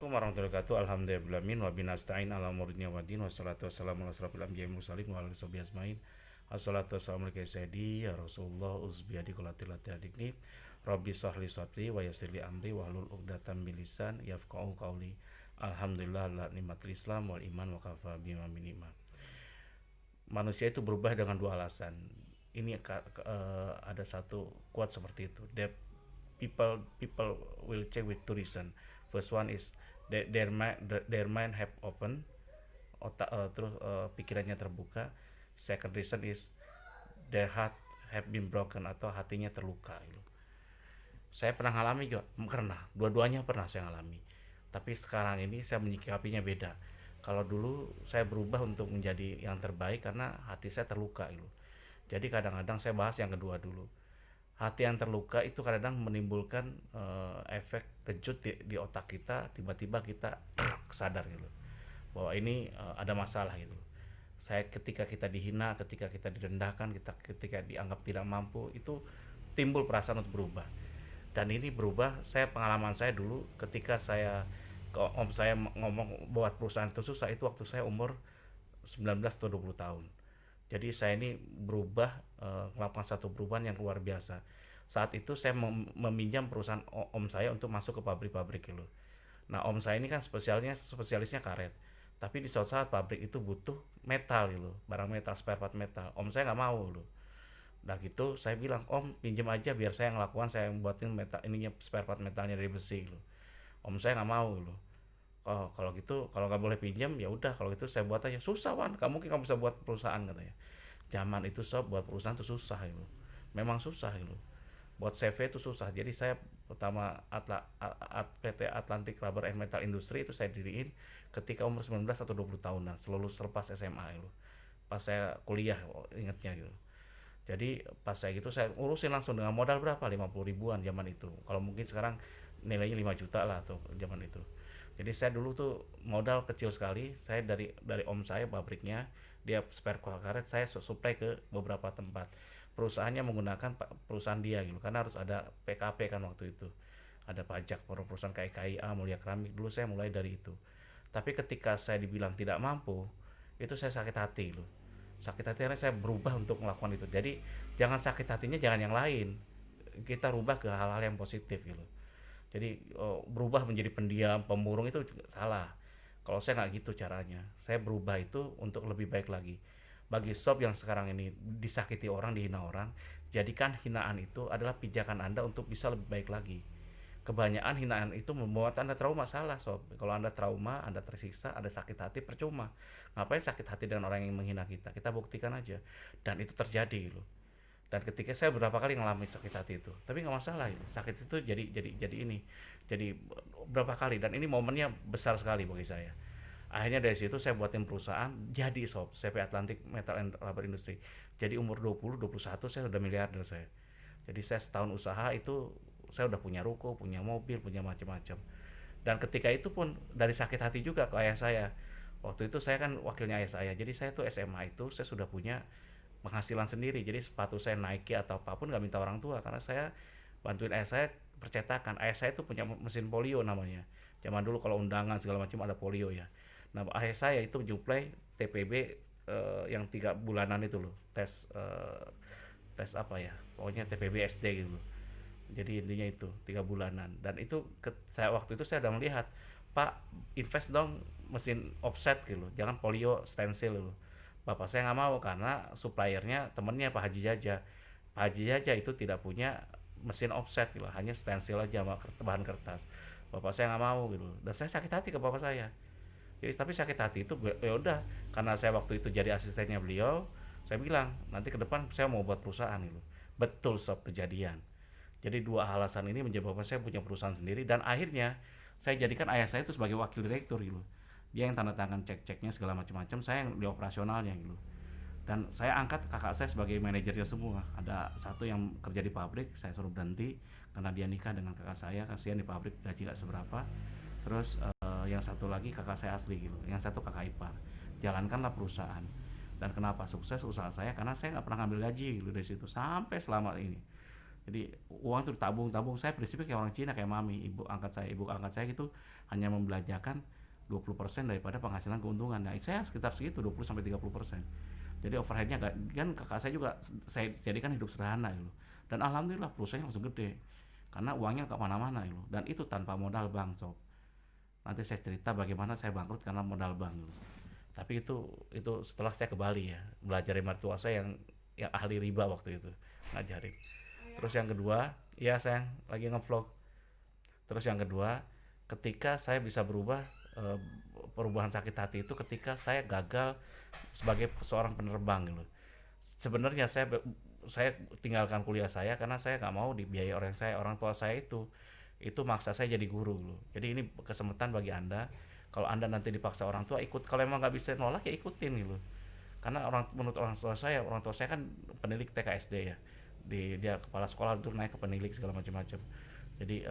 Assalamualaikum warahmatullahi wabarakatuh. Alhamdulillahirabbil wa binasta'in ala umuri waddin wassalatu wassalamu ala asrofil anbiya'i wal mursalin wa ala alihi washabihi ajmain. Assalatu wassalamu alaikum sayyidi ya Rasulullah uzbiyadi qulatil latihadikni Rabbi shrahli sadri wa yassir li amri wahlul 'uqdatam min lisan yafqahu qawli. Alhamdulillah ala nikmatil Islam wal iman wa kafa bima min ni'mah. Manusia itu berubah dengan dua alasan. Ini ada satu quote seperti itu. That people will change with two reason. First one is their mind have open, terus pikirannya terbuka. Second reason is their heart have been broken, atau hatinya terluka gitu. Saya pernah ngalami juga, pernah, dua-duanya pernah saya ngalami. Tapi sekarang ini saya menyikapinya beda. Kalau dulu saya berubah untuk menjadi yang terbaik karena hati saya terluka gitu. Jadi kadang-kadang saya bahas yang kedua dulu. Hati yang terluka itu kadang menimbulkan efek kejut di otak kita. Tiba-tiba kita sadar gitu bahwa ini ada masalah gitu. Ketika kita dihina, ketika kita direndahkan, ketika dianggap tidak mampu, itu timbul perasaan untuk berubah. Dan ini berubah, pengalaman saya dulu ketika om saya ngomong buat perusahaan itu susah, itu waktu saya umur 19 atau 20 tahun. Jadi saya ini berubah, melakukan satu perubahan yang luar biasa. Saat itu saya meminjam perusahaan om saya untuk masuk ke pabrik-pabrik gitu. Nah, om saya ini kan spesialisnya karet. Tapi di suatu saat pabrik itu butuh metal gitu, barang metal, spare part metal. Om saya nggak mau loh. Nah gitu saya bilang, om pinjam aja biar saya ngelakukan, saya buatin metal ininya, spare part metalnya dari besi loh. Om saya nggak mau loh. Oh, kalau gitu, kalau nggak boleh pinjam ya udah, kalau gitu saya buat aja. Susah, Wan, kamu mungkin kamu bisa buat perusahaan katanya. Zaman itu sob, buat perusahaan itu susah itu. Memang susah itu. Buat CV itu susah. Jadi saya pertama PT Atlantic Rubber and Metal Industry itu saya diriin ketika umur 19 atau 20 tahunan, selepas SMA itu. Pas saya kuliah, ingatnya gitu. Jadi pas saya gitu saya urusin langsung dengan modal berapa, 50 ribuan zaman itu. Kalau mungkin sekarang nilainya 5 juta lah tuh zaman itu. Jadi saya dulu tuh modal kecil sekali. Saya dari om saya pabriknya, dia spare karet, saya supply ke beberapa tempat. Perusahaannya menggunakan perusahaan dia gitu, karena harus ada PKP kan waktu itu. Ada pajak, perusahaan kayak KIA, Mulia Keramik, dulu saya mulai dari itu. Tapi ketika saya dibilang tidak mampu, itu saya sakit hati loh. Sakit hati karena saya berubah untuk melakukan itu. Jadi jangan sakit hatinya, jangan yang lain, kita rubah ke hal-hal yang positif gitu. Jadi berubah menjadi pendiam, pemurung itu salah. Kalau saya nggak gitu caranya. Saya berubah itu untuk lebih baik lagi. Bagi sob yang sekarang ini disakiti orang, dihina orang, jadikan hinaan itu adalah pijakan Anda untuk bisa lebih baik lagi. Kebanyakan hinaan itu membuat Anda trauma, salah sob. Kalau Anda trauma, Anda tersiksa, Anda sakit hati, percuma. Ngapain sakit hati dengan orang yang menghina kita? Kita buktikan aja. Dan itu terjadi loh. Dan ketika saya beberapa kali ngalami sakit hati itu, tapi nggak masalah itu. Sakit itu jadi ini, jadi berapa kali, dan ini momennya besar sekali bagi saya. Akhirnya dari situ saya buatin perusahaan, jadi sob, CP Atlantic Metal and Rubber Industry. Jadi umur 20 21 saya udah miliarder saya. Jadi saya setahun usaha itu saya udah punya ruko, punya mobil, punya macam-macam. Dan ketika itu pun dari sakit hati juga ke ayah saya. Waktu itu saya kan wakilnya ayah saya. Jadi saya tuh SMA itu saya sudah punya penghasilan sendiri. Jadi sepatu saya Nike atau apapun nggak minta orang tua, karena saya bantuin ayah saya percetakan. Ayah saya tuh punya mesin polio namanya. Zaman dulu kalau undangan segala macam ada polio ya. Nah, ayah saya itu nyuplai TPB, yang 3 bulanan itu loh, tes apa ya, pokoknya TPB SD gitu. Jadi intinya itu 3 bulanan, dan itu saya waktu itu saya udah melihat, Pak, invest dong mesin offset gitu, jangan polio stensil gitu. Bapak saya nggak mau karena suppliernya temennya Pak Haji Jaja. Pak Haji Jaja itu tidak punya mesin offset gitu, hanya stensil aja sama bahan kertas. Bapak saya nggak mau gitu, dan saya sakit hati ke bapak saya. Jadi tapi sakit hati itu ya udah, karena saya waktu itu jadi asistennya beliau, saya bilang nanti ke depan saya mau buat perusahaan gitu. Betul sob, kejadian. Jadi dua alasan ini menyebabkan saya punya perusahaan sendiri, dan akhirnya saya jadikan ayah saya itu sebagai wakil direktur gitu. Dia yang tanda tangan cek-ceknya segala macam-macam, saya yang di operasionalnya gitu. Dan saya angkat kakak saya sebagai manajernya semua. Ada satu yang kerja di pabrik, saya suruh berhenti karena dia nikah dengan kakak saya, kasihan di pabrik gaji gak seberapa. Terus yang satu lagi kakak saya asli gitu, yang satu kakak ipar. Jalankanlah perusahaan. Dan kenapa sukses usaha saya? Karena saya nggak pernah ngambil gaji gitu dari situ sampai selama ini. Jadi uang itu ditabung, saya prinsipnya kayak orang Cina, kayak mami, ibu angkat saya gitu, hanya membelanjakan 20% daripada penghasilan keuntungan. Nah, saya sekitar segitu 20 sampai 30%. Jadi overheadnya gak, kan kakak saya juga saya jadikan hidup sederhana gitu. Dan alhamdulillah perusahaannya langsung gede. Karena uangnya ke mana-mana gitu. Dan itu tanpa modal bank, sob. Nanti saya cerita bagaimana saya bangkrut karena modal bank gitu. Tapi itu setelah saya ke Bali ya, belajar dari mertua saya yang ahli riba waktu itu, ngajarin. Terus yang kedua, ya sayang, lagi ngevlog. Terus yang kedua, ketika saya bisa berubah, eh, perubahan sakit hati itu ketika saya gagal sebagai seorang penerbang gitu. Sebenarnya saya tinggalkan kuliah saya karena saya nggak mau dibiayai orang tua saya itu maksa saya jadi guru gitu. Jadi ini kesempatan bagi anda, kalau anda nanti dipaksa orang tua ikut, kalau emang nggak bisa nolak ya ikutin gitu. Karena menurut orang tua saya kan penilik TK SD ya, dia kepala sekolah itu naik ke penilik segala macam-macam. Jadi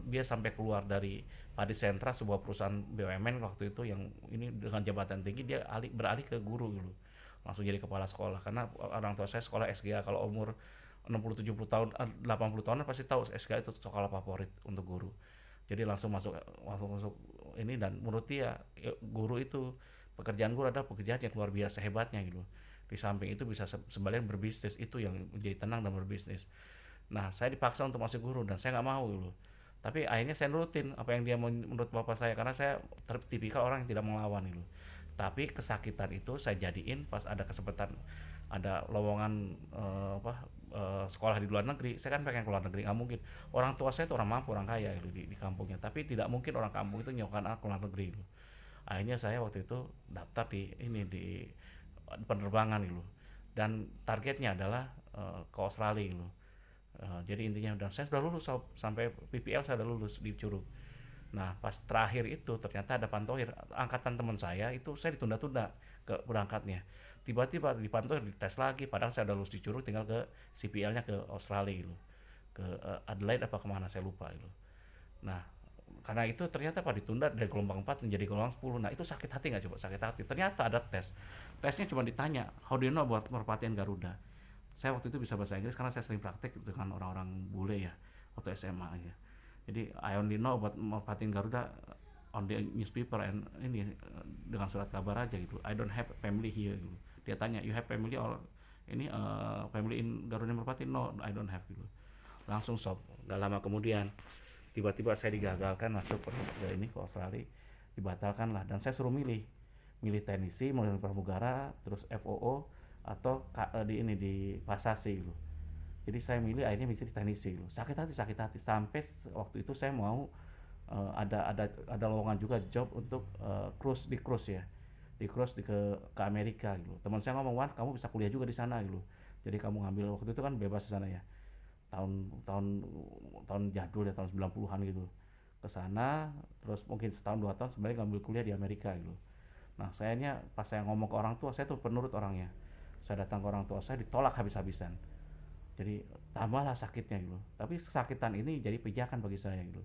dia sampai keluar dari Padi Sentra, sebuah perusahaan BUMN waktu itu yang ini dengan jabatan tinggi, dia beralih ke guru gitu, langsung jadi kepala sekolah. Karena orang tua saya sekolah SGA, kalau umur 60 70 tahun 80 tahunan pasti tahu SGA itu sekolah favorit untuk guru. Jadi langsung masuk ini. Dan menurut dia guru itu, pekerjaan guru adalah pekerjaan yang luar biasa hebatnya gitu. Di samping itu bisa sebaliknya berbisnis, itu yang menjadi tenang dan berbisnis. Nah, saya dipaksa untuk masuk guru dan saya nggak mau gitu. Tapi akhirnya saya nurutin apa yang dia menurut bapak saya, karena saya tipikal orang yang tidak melawan gitu. Tapi kesakitan itu saya jadiin pas ada kesempatan, ada lowongan sekolah di luar negeri. Saya kan pengen keluar negeri, nggak mungkin. Orang tua saya itu orang mampu, orang kaya gitu di kampungnya. Tapi tidak mungkin orang kampung itu nyokkan anak keluar negeri gitu. Akhirnya saya waktu itu daftar di penerbangan gitu. Dan targetnya adalah ke Australia gitu. Jadi intinya, dan saya sudah lulus sampai PPL, saya sudah lulus di Curug. Nah, pas terakhir itu ternyata ada pantohir angkatan teman saya, itu saya ditunda-tunda ke berangkatnya. Tiba-tiba di pantohir dites lagi, padahal saya udah lulus di Curug, tinggal ke CPL-nya ke Australia gitu. Ke Adelaide apa kemana saya lupa gitu. Nah, karena itu ternyata pak ditunda dari gelombang 4 menjadi gelombang 10. Nah, itu sakit hati nggak coba? Sakit hati. Ternyata ada tesnya cuma ditanya how do you know buat merpatian Garuda. Saya waktu itu bisa bahasa Inggris karena saya sering praktek dengan orang-orang bule ya, waktu SMA aja. Jadi I only know about merpatian Garuda on the newspaper and ini dengan surat kabar aja gitu. I don't have family here gitu. Dia tanya you have family or ini family in Garuda Merpati? No, I don't have gitu. Langsung sob. Gak lama kemudian tiba-tiba saya digagalkan masuk ke Australia, dibatalkan lah, dan saya suruh milih teknisi, milih pramugara, terus FOO atau di Pasasi gitu. Jadi saya milih akhirnya milih teknisi gitu. Sakit hati sampai waktu itu saya mau ada lowongan juga job untuk cruise ya, di cruise ke Amerika gitu. Teman saya ngomong, Wan kamu bisa kuliah juga di sana gitu, jadi kamu ngambil, waktu itu kan bebas di sana ya, tahun tahun tahun jadul ya, tahun 90-an gitu, ke sana. Terus mungkin setahun 2 tahun sebenarnya ngambil kuliah di Amerika gitu. Nah, sayangnya pas saya ngomong ke orang tua, saya tuh penurut orangnya. Saya datang ke orang tua saya, ditolak habis-habisan. Jadi tambahlah sakitnya gitu. Tapi kesakitan ini jadi pijakan bagi saya gitu.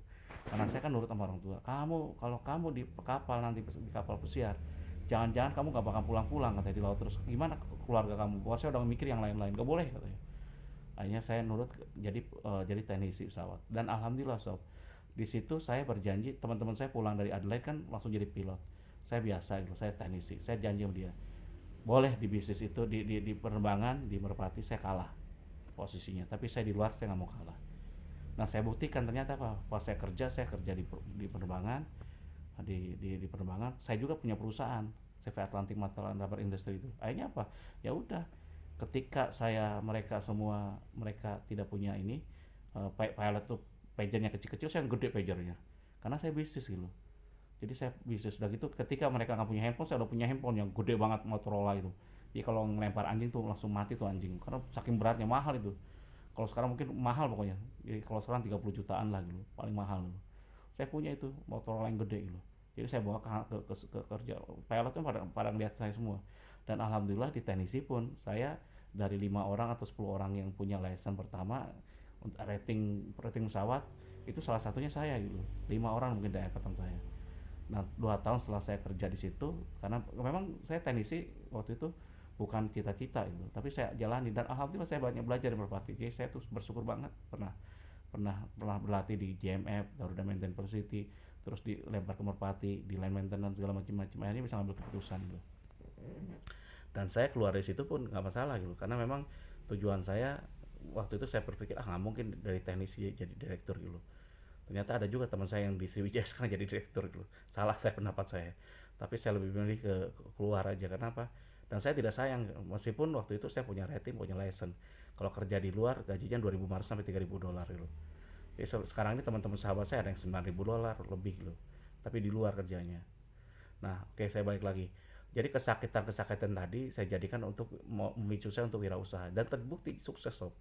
Karena saya kan nurut sama orang tua. Kalau kamu di kapal nanti, di kapal pesiar, jangan-jangan kamu gak bakal pulang-pulang katanya, di laut terus. Gimana keluarga kamu? Bahwa saya udah mikir yang lain-lain. Gak boleh katanya. Akhirnya saya nurut jadi teknisi pesawat. Dan alhamdulillah sob, di situ saya berjanji, teman-teman saya pulang dari Adelaide kan langsung jadi pilot. Saya biasa gitu, saya teknisi. Saya janji sama dia, boleh di bisnis itu, di penerbangan di Merpati saya kalah posisinya, tapi saya di luar saya nggak mau kalah. Nah, saya buktikan ternyata apa, pas saya kerja di penerbangan, di penerbangan. Saya juga punya perusahaan, CV Atlantic Material Rubber Industry itu. Akhirnya apa, ya udah, ketika mereka tidak punya ini, pilot tuh pagernya kecil-kecil, saya gede pagernya karena saya bisnis gitu. Jadi saya bisnis udah gitu, ketika mereka nggak punya handphone, saya udah punya handphone yang gede banget, Motorola itu. Jadi kalau ngelempar anjing tuh langsung mati tuh anjing, karena saking beratnya, mahal itu. Kalau sekarang mungkin mahal pokoknya. Jadi kalau sekarang 30 jutaan lah gitu, paling mahal gitu. Saya punya itu Motorola yang gede gitu. Jadi saya bawa ke kerja, pilotnya pada ngeliat saya semua. Dan alhamdulillah di teknisi pun saya dari 5 orang atau 10 orang yang punya license pertama untuk rating pesawat, itu salah satunya saya gitu. 5 orang mungkin dari angkatan saya. Nah, 2 tahun setelah saya kerja di situ, karena memang saya teknisi waktu itu bukan cita-cita itu, tapi saya jalani dan alhamdulillah saya banyak belajar di merpati. Jadi saya tuh bersyukur banget pernah pernah berlatih di JMF Garuda Maintenance University, terus dilempar ke merpati di line maintenance segala macam-macam, akhirnya bisa ngambil keputusan gitu. Dan saya keluar dari situ pun nggak masalah gitu, karena memang tujuan saya waktu itu saya berpikir nggak mungkin dari teknisi jadi direktur gitu. Ternyata ada juga teman saya yang di Sriwijaya sekarang jadi direktur gitu. Salah saya pendapat saya, tapi saya lebih memilih ke keluar aja. Kenapa? Dan saya tidak sayang, meskipun waktu itu saya punya rating, punya license. Kalau kerja di luar gajinya 2.500 sampai 3.000 dolar gitu. Jadi sekarang ini teman-teman sahabat saya ada yang 9.000 dolar lebih loh, tapi di luar kerjanya. Nah, oke, saya balik lagi. Jadi kesakitan-kesakitan tadi saya jadikan untuk memicu saya untuk wirausaha dan terbukti sukses sob.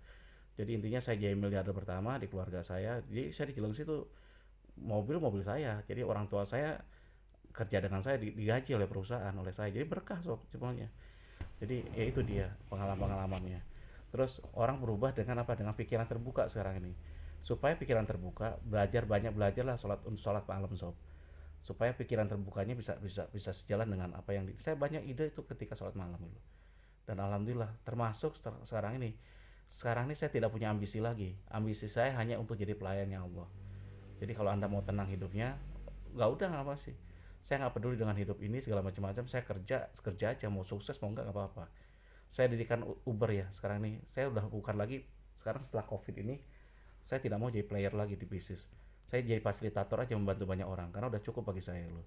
Jadi intinya saya jadi miliarder pertama di keluarga saya. Jadi saya di Cilengsi itu mobil saya. Jadi orang tua saya kerja dengan saya digaji oleh perusahaan oleh saya. Jadi berkah sob semuanya. Jadi ya itu dia pengalaman-pengalamannya. Terus orang berubah dengan apa? Dengan pikiran terbuka sekarang ini. Supaya pikiran terbuka, belajarlah sholat malam sob, supaya pikiran terbukanya bisa sejalan dengan apa yang saya banyak ide itu ketika sholat malam itu. Dan alhamdulillah termasuk sekarang ini saya tidak punya ambisi lagi. Ambisi saya hanya untuk jadi pelayannya Allah. Jadi kalau anda mau tenang hidupnya, nggak udah nggak apa sih, saya nggak peduli dengan hidup ini segala macam-macam, saya kerja aja, mau sukses mau nggak apa-apa. Saya dirikan Uber ya sekarang ini, saya udah bukan lagi. Sekarang setelah covid ini saya tidak mau jadi player lagi di bisnis. Saya jadi fasilitator aja, membantu banyak orang karena udah cukup bagi saya loh.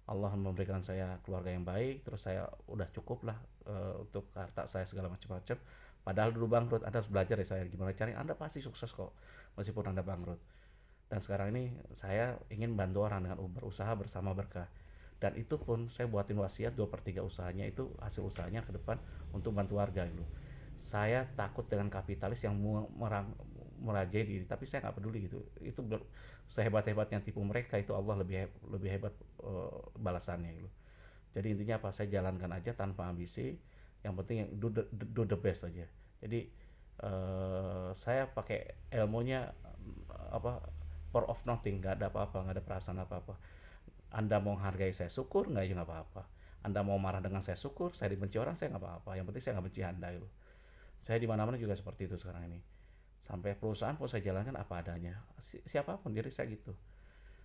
Allah memberikan saya keluarga yang baik, terus saya udah cukup lah untuk harta saya segala macam-macam. Padahal dulu bangkrut, Anda harus belajar ya saya gimana cari. Anda pasti sukses kok meskipun Anda bangkrut. Dan sekarang ini saya ingin bantu orang dengan Uber, usaha bersama berkah. Dan itu pun saya buatin wasiat 2/3 usahanya itu hasil usahanya ke depan untuk bantu warga gitu. Saya takut dengan kapitalis yang merajai diri, tapi saya nggak peduli gitu. Itu sehebat-hebatnya tipu mereka, itu Allah lebih hebat balasannya gitu. Jadi intinya apa? Saya jalankan aja tanpa ambisi. Yang penting yang do the best aja. Jadi saya pakai ilmunya apa, power of nothing, nggak ada apa-apa, nggak ada perasaan apa-apa. Anda mau menghargai saya syukur, nggak ya nggak apa-apa. Anda mau marah dengan saya syukur, saya dibenci orang saya nggak apa-apa. Yang penting saya nggak benci Anda itu. Saya di mana-mana juga seperti itu sekarang ini. Sampai perusahaan pun saya jalankan apa adanya. Siapapun diri saya gitu.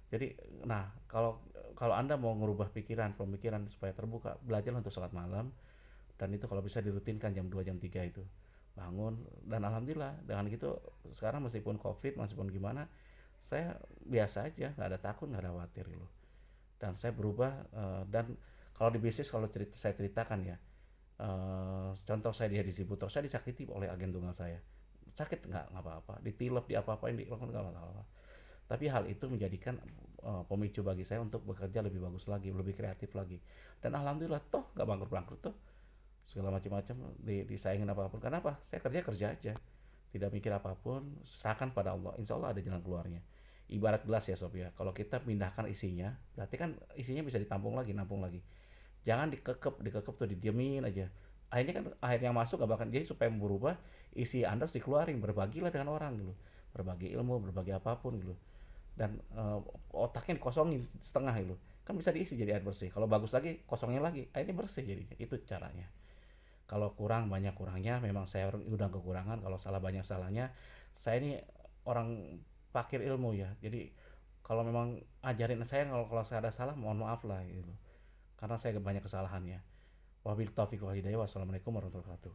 Jadi, nah kalau kalau Anda mau merubah pemikiran supaya terbuka, belajar untuk sholat malam, dan itu kalau bisa dirutinkan jam 2 jam 3 itu bangun. Dan alhamdulillah dengan gitu sekarang meskipun covid meskipun gimana, saya biasa aja, nggak ada takut, nggak ada khawatir gitu. Dan saya berubah dan kalau di bisnis, kalau saya ceritakan ya, contoh saya di distributor, saya disakiti oleh agen tunggal saya. Sakit nggak apa-apa, ditilep, di apa-apain, dilakukan nggak apa-apa. Tapi hal itu menjadikan pemicu bagi saya untuk bekerja lebih bagus lagi, lebih kreatif lagi. Dan alhamdulillah toh nggak bangkrut-bangkrut tuh, segala macam-macam disayangin apapun. Karena apa? Saya kerja aja, tidak mikir apapun, serahkan pada Allah. Insya Allah ada jalan keluarnya. Ibarat gelas ya sob ya, kalau kita pindahkan isinya, berarti kan isinya bisa ditampung lagi, nampung lagi. Jangan dikekep tuh, didiemin aja. Akhirnya kan air yang masuk gak bakal. Jadi supaya berubah, isi Anda harus dikeluarin, berbagilah dengan orang gitu, berbagi ilmu, berbagi apapun gitu. Dan otaknya dikosongin setengah gitu, kan bisa diisi jadi air bersih. Kalau bagus lagi, kosongnya lagi, airnya bersih. Jadi itu caranya. Kalau kurang, banyak kurangnya, memang saya udah kekurangan. Kalau salah, banyak salahnya. Saya ini orang pakir ilmu ya, jadi kalau memang ajarin saya, kalau saya ada salah mohon maaf lah gitu, karena saya banyak kesalahannya. Wabil taufiq wal hidayah. Wassalamualaikum warahmatullahi wabarakatuh.